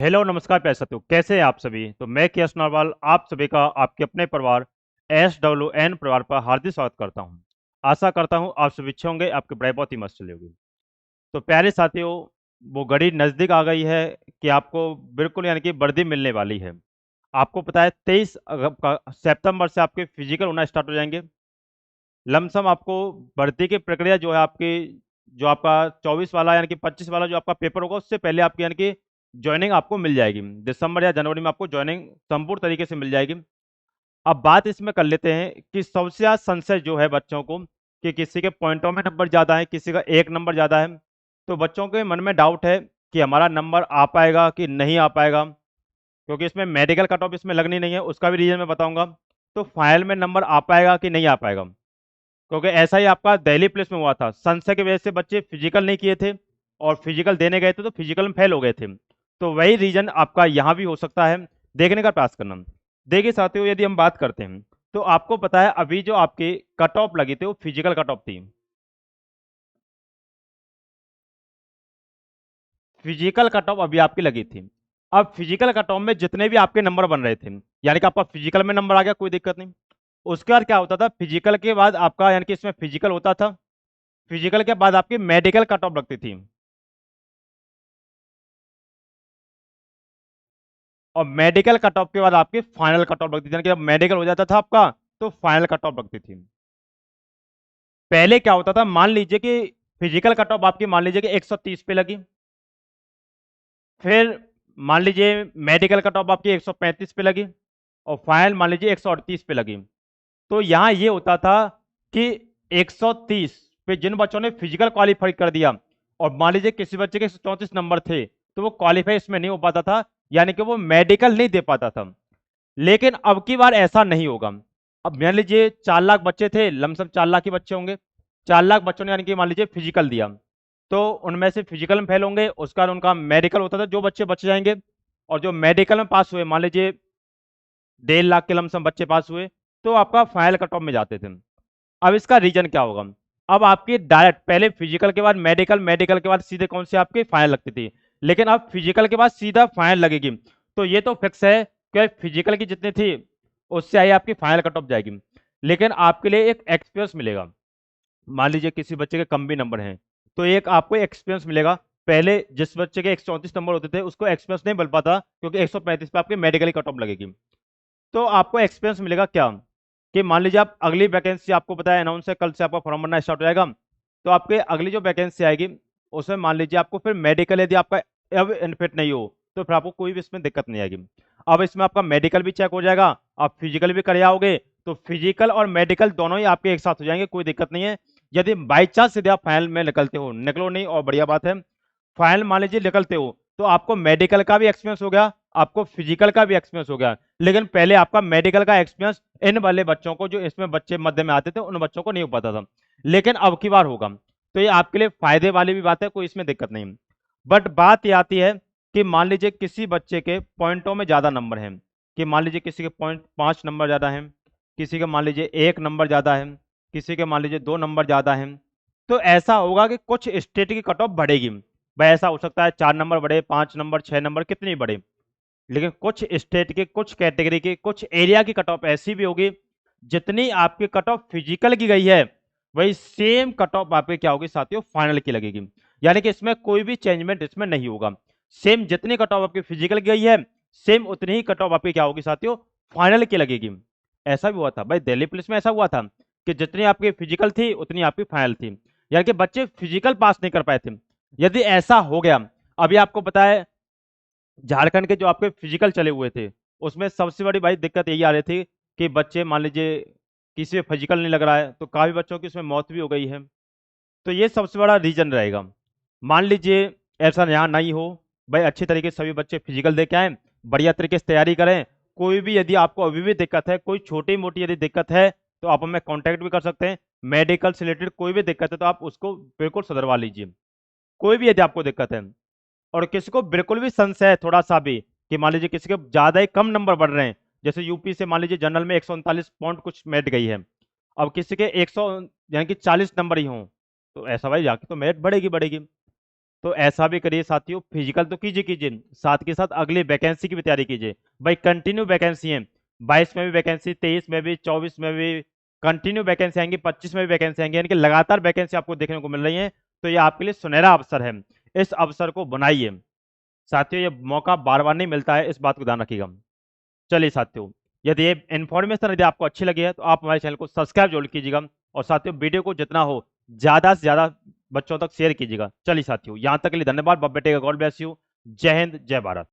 Hello नमस्कार प्यारे साथियों, कैसे हैं आप सभी। तो मैं के एस नरवाल आप सभी का आपके अपने परिवार SWN परिवार पर हार्दिक स्वागत करता हूं। आशा करता हूं आप सभी अच्छे होंगे, आपकी पढ़ाई बहुत ही मस्त चली होगी। तो प्यारे साथियों, वो घड़ी नज़दीक आ गई है कि आपको बिल्कुल यानी कि वर्दी मिलने वाली है। आपको पता है 23 सितंबर से आपके फिजिकल होना स्टार्ट हो जाएंगे। लमसम आपको भर्ती की प्रक्रिया जो है आपकी, जो आपका 24 वाला यानी कि 25 वाला जो आपका पेपर होगा उससे पहले आपकी यानी कि ज्वाइनिंग आपको मिल जाएगी। दिसंबर या जनवरी में आपको ज्वाइनिंग संपूर्ण तरीके से मिल जाएगी। अब बात इसमें कर लेते हैं कि सबसे ज़्यादा संशय जो है बच्चों को, कि किसी के पॉइंटों में नंबर ज़्यादा है, किसी का एक नंबर ज़्यादा है। तो बच्चों के मन में डाउट है कि हमारा नंबर आ पाएगा कि नहीं आ पाएगा, क्योंकि इसमें मेडिकल कट ऑफ इसमें लगनी नहीं है, उसका भी रीजन मैं बताऊंगा। तो फाइनल में नंबर आ पाएगा कि नहीं आ पाएगा, क्योंकि ऐसा ही आपका दिल्ली पुलिस में हुआ था। संशय की वजह से बच्चे फिजिकल नहीं किए थे और फिजिकल देने गए थे तो फिजिकल में फेल हो गए थे। तो वही रीजन आपका यहाँ भी हो सकता है, देखने का प्रयास करना। देखिए साथियों, यदि हम बात करते हैं तो आपको पता है अभी जो आपके कट ऑफ लगी थी वो फिजिकल कट ऑफ थी। फिजिकल कट ऑफ अभी आपकी लगी थी। अब फिजिकल कट ऑफ में जितने भी आपके नंबर बन रहे थे, यानी कि आपका फिजिकल में नंबर आ गया, कोई दिक्कत नहीं। उसके बाद क्या होता था, फिजिकल के बाद आपका यानी कि इसमें फिजिकल होता था, फिजिकल के बाद आपकी मेडिकल कट ऑफ लगती थी, और मेडिकल कट ऑफ के बाद आपकी फाइनल कट ऑफ लगती थी। यानी कि जब मेडिकल हो जाता था आपका तो फाइनल कट ऑफ लगती थी। पहले क्या होता था, मान लीजिए कि फिजिकल कट ऑफ आपकी मान लीजिए कि 130 पे लगी, फिर मान लीजिए मेडिकल कट ऑफ आपकी 135 पे लगी, और फाइनल मान लीजिए 138 पे लगी। तो यहाँ ये होता था कि 130 पे जिन बच्चों ने फिजिकल क्वालिफाई कर दिया, और मान लीजिए किसी बच्चे के 134 नंबर थे, तो वो क्वालिफाई इसमें नहीं हो पाता था, यानी कि वो मेडिकल नहीं दे पाता था। लेकिन अब की बार ऐसा नहीं होगा। अब मान लीजिए 4 लाख बच्चे थे, लमसम 4 लाख ही बच्चे होंगे। 4 लाख बच्चों ने यानी कि मान लीजिए फिजिकल दिया, तो उनमें से फिजिकल में फेल होंगे, उसका उनका मेडिकल होता था, जो बच्चे बच जाएंगे। और जो मेडिकल में पास हुए, मान लीजिए 1.5 लाख के लमसम बच्चे पास हुए, तो आपका फाइनल कट ऑफ में जाते थे। अब इसका रीजन क्या होगा, अब आपकी डायरेक्ट पहले फिजिकल के बाद मेडिकल, मेडिकल के बाद सीधे कौन सी आपकी फाइनल लगती थी, लेकिन अब फिजिकल के बाद सीधा फाइनल लगेगी। तो ये तो फिक्स है कि फिजिकल की जितनी थी उससे आई आपकी फाइनल कट ऑफ जाएगी। लेकिन आपके लिए एक एक्सपीरियंस मिलेगा। मान लीजिए किसी बच्चे के कम भी नंबर हैं, तो एक आपको एक्सपीरियंस मिलेगा। पहले जिस बच्चे के 134 नंबर होते थे उसको एक्सपीरियंस नहीं मिल पाता, क्योंकि 135 पे आपकी मेडिकल कट ऑफ लगेगी। तो आपको एक्सपीरियंस मिलेगा क्या, कि मान लीजिए आप अगली वैकेंसी, आपको पता है अनाउंस है कल से आपका फॉर्म भरना स्टार्ट हो जाएगा, तो आपके अगली जो वैकेंसी आएगी उसमें मान लीजिए आपको फिर मेडिकल यदि आपका अब इनफिट नहीं हो, तो फिर आपको कोई भी इसमें दिक्कत नहीं आएगी। अब इसमें आपका मेडिकल भी चेक हो जाएगा, आप फिजिकल भी कर आओगे, तो फिजिकल और मेडिकल दोनों ही आपके एक साथ हो जाएंगे, कोई दिक्कत नहीं है। यदि बाई चांस यदि आप फाइनल में निकलते हो, निकलो नहीं और बढ़िया बात है, फाइनल मान लीजिए निकलते हो, तो आपको मेडिकल का भी एक्सपीरियंस हो गया, आपको फिजिकल का भी एक्सपीरियंस हो गया। लेकिन पहले आपका मेडिकल का एक्सपीरियंस इन वाले बच्चों को, जो इसमें बच्चे मध्य में आते थे, उन बच्चों को नहीं हो पाता था, लेकिन अब की बार होगा। तो ये आपके लिए फायदे वाली भी बात है, कोई इसमें दिक्कत नहीं। बट बात ये आती है कि मान लीजिए किसी बच्चे के पॉइंटों में ज्यादा नंबर हैं, कि मान लीजिए किसी के पॉइंट 5 नंबर ज्यादा हैं, किसी के मान लीजिए 1 नंबर ज्यादा है, किसी के मान लीजिए 2 नंबर ज्यादा है। तो ऐसा होगा कि कुछ स्टेट की कट ऑफ बढ़ेगी। भाई ऐसा हो सकता है 4 नंबर बढ़े, 5 नंबर, 6 नंबर, कितनी बढ़े। लेकिन कुछ स्टेट के, कुछ कैटेगरी के, कुछ एरिया की कट ऑफ ऐसी भी होगी, जितनी आपकी कट ऑफ फिजिकल की गई है वही सेम कट ऑफ आपके क्या होगी साथियों, फाइनल की लगेगी। यानी कि इसमें कोई भी चेंजमेंट इसमें नहीं होगा। सेम जितनी कट ऑफ आपकी फिजिकल की गई है, सेम उतनी ही कट ऑफ आपकी क्या होगी साथियों, फाइनल की लगेगी। ऐसा भी हुआ था भाई, दिल्ली पुलिस में ऐसा हुआ था कि जितनी आपकी फिजिकल थी उतनी आपकी फाइनल थी, यानी कि बच्चे फिजिकल पास नहीं कर पाए थे। यदि ऐसा हो गया, अभी आपको पता है झारखंड के जो आपके फिजिकल चले हुए थे, उसमें सबसे बड़ी भाई दिक्कत यही आ रही थी कि बच्चे मान लीजिए किसी में फिजिकल नहीं लग रहा है, तो काफी बच्चों की उसमें मौत भी हो गई है। तो ये सबसे बड़ा रीजन रहेगा। मान लीजिए ऐसा यहाँ नहीं हो, भाई अच्छी तरीके से सभी बच्चे फिजिकल दे के आए, बढ़िया तरीके से तैयारी करें। कोई भी यदि आपको अभी भी दिक्कत है, कोई छोटी मोटी यदि दिक्कत है, तो आप हमें कांटेक्ट भी कर सकते हैं। मेडिकल से रिलेटेड कोई भी दिक्कत है तो आप उसको बिल्कुल सुधरवा लीजिए, कोई भी यदि आपको दिक्कत है। और किसी को बिल्कुल भी संशय है थोड़ा सा भी, कि मान लीजिए किसी के ज्यादा ही कम नंबर बढ़ रहे हैं, जैसे यूपी से मान लीजिए जनरल में 139 पॉइंट कुछ मेरिट गई है, अब किसी के 100 यानी कि 40 नंबर ही हों, तो ऐसा भाई जाके तो मेरिट बढ़ेगी बढ़ेगी। तो ऐसा भी करिए साथियों, फिजिकल तो कीजिए कीजिए, साथ के साथ अगली वैकेंसी की भी तैयारी कीजिए। भाई कंटिन्यू वैकेंसी है, 22 में भी वैकेंसी, 23 में भी, 24 में भी कंटिन्यू वैकेंसी आएंगी, 25 में भी वैकेंसी आएंगी, यानी कि लगातार वैकेंसी आपको देखने को मिल रही है। तो ये आपके लिए सुनहरा अवसर है, इस अवसर को बनाइए साथियों, ये मौका बार बार नहीं मिलता है, इस बात को ध्यान रखिएगा। चलिए साथियों, यदि ये इन्फॉर्मेशन यदि आपको अच्छी लगी है तो आप हमारे चैनल को सब्सक्राइब जरूर कीजिएगा, और साथियों वीडियो को जितना हो ज्यादा से ज्यादा बच्चों तक शेयर कीजिएगा। चलिए साथियों, यहाँ तक के लिए धन्यवाद। बाप बेटे का गॉड ब्लेस यू। जय हिंद, जय भारत।